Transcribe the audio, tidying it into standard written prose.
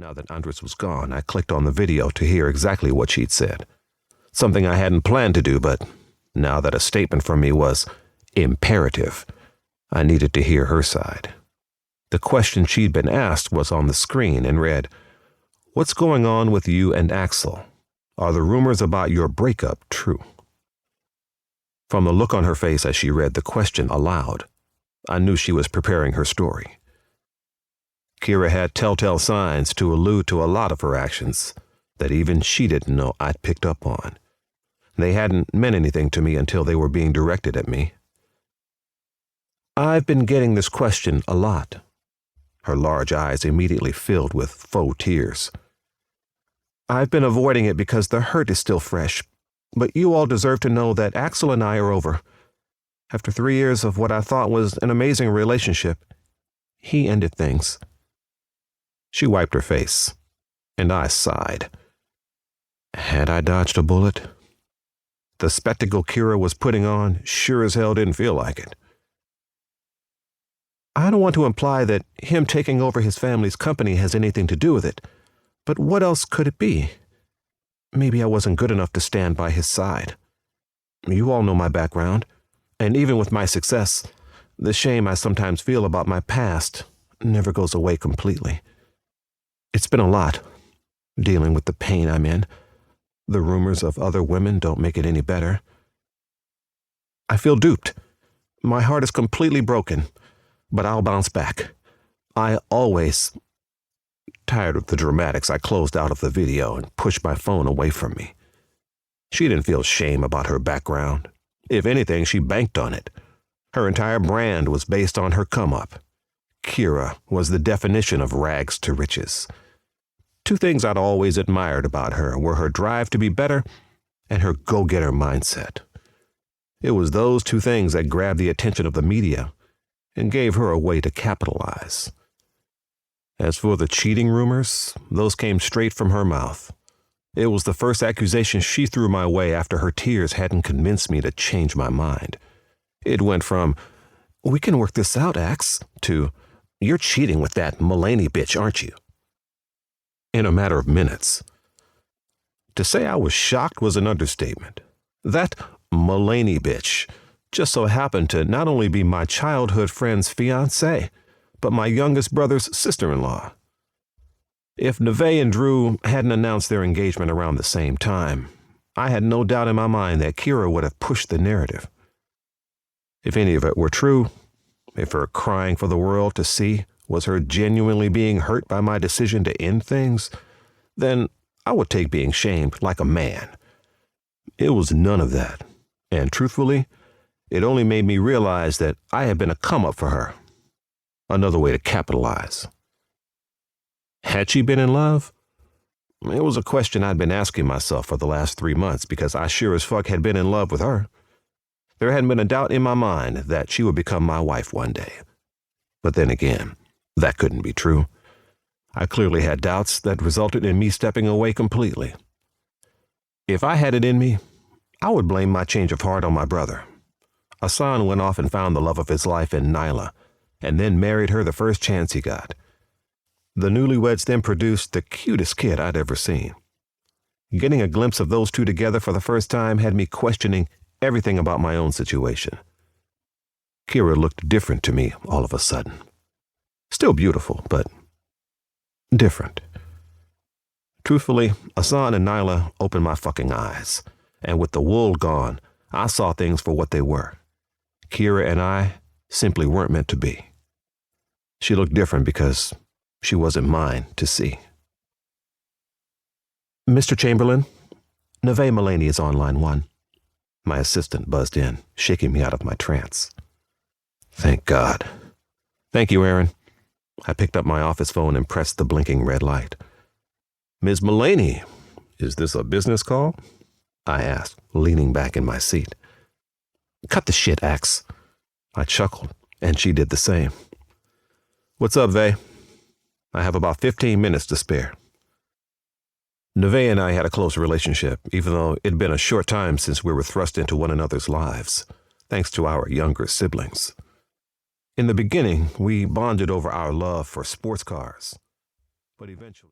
Now that Andres was gone, I clicked on the video to hear exactly what she'd said. Something I hadn't planned to do, but now that a statement from me was imperative, I needed to hear her side. The question she'd been asked was on the screen and read, "What's going on with you and Axel? Are the rumors about your breakup true?" From the look on her face as she read the question aloud, I knew she was preparing her story. Kira had telltale signs to allude to a lot of her actions that even she didn't know I'd picked up on. They hadn't meant anything to me until they were being directed at me. "I've been getting this question a lot." Her large eyes immediately filled with faux tears. "I've been avoiding it because the hurt is still fresh, but you all deserve to know that Axel and I are over. After 3 years of what I thought was an amazing relationship, he ended things." She wiped her face, and I sighed. Had I dodged a bullet? The spectacle Kira was putting on sure as hell didn't feel like it. "I don't want to imply that him taking over his family's company has anything to do with it, but what else could it be? Maybe I wasn't good enough to stand by his side. You all know my background, and even with my success, the shame I sometimes feel about my past never goes away completely. It's been a lot, dealing with the pain I'm in. The rumors of other women don't make it any better. I feel duped. My heart is completely broken, but I'll bounce back. I always..." Tired of the dramatics, I closed out of the video and pushed my phone away from me. She didn't feel shame about her background. If anything, she banked on it. Her entire brand was based on her come-up. Kira was the definition of rags to riches. 2 things I'd always admired about her were her drive to be better and her go-getter mindset. It was those 2 things that grabbed the attention of the media and gave her a way to capitalize. As for the cheating rumors, those came straight from her mouth. It was the first accusation she threw my way after her tears hadn't convinced me to change my mind. It went from, "We can work this out, Ax," to, "You're cheating with that Morae bitch, aren't you?" In a matter of minutes. To say I was shocked was an understatement. That Morae bitch just so happened to not only be my childhood friend's fiancée, but my youngest brother's sister-in-law. If Neve and Drew hadn't announced their engagement around the same time, I had no doubt in my mind that Kira would have pushed the narrative. If any of it were true, if her crying for the world to see was her genuinely being hurt by my decision to end things, then I would take being shamed like a man. It was none of that, and truthfully, it only made me realize that I had been a come-up for her. Another way to capitalize. Had she been in love? It was a question I'd been asking myself for the last 3 months because I sure as fuck had been in love with her. There hadn't been a doubt in my mind that she would become my wife one day. But then again, that couldn't be true. I clearly had doubts that resulted in me stepping away completely. If I had it in me, I would blame my change of heart on my brother. Hassan went off and found the love of his life in Nyla, and then married her the first chance he got. The newlyweds then produced the cutest kid I'd ever seen. Getting a glimpse of those 2 together for the first time had me questioning everything about my own situation. Kira looked different to me all of a sudden. Still beautiful, but different. Truthfully, Hassan and Nyla opened my fucking eyes, and with the wool gone, I saw things for what they were. Kira and I simply weren't meant to be. She looked different because she wasn't mine to see. "Mr. Chamberlain, Neve Mullaney is on line 1. My assistant buzzed in, shaking me out of my trance. Thank God. "Thank you, Aaron." I picked up my office phone and pressed the blinking red light. "Ms. Mullaney, is this a business call?" I asked, leaning back in my seat. "Cut the shit, Ax." I chuckled, and she did the same. "What's up, Vay?" "I have about 15 minutes to spare." Neve and I had a close relationship, even though it'd been a short time since we were thrust into one another's lives, thanks to our younger siblings. In the beginning, we bonded over our love for sports cars, but eventually...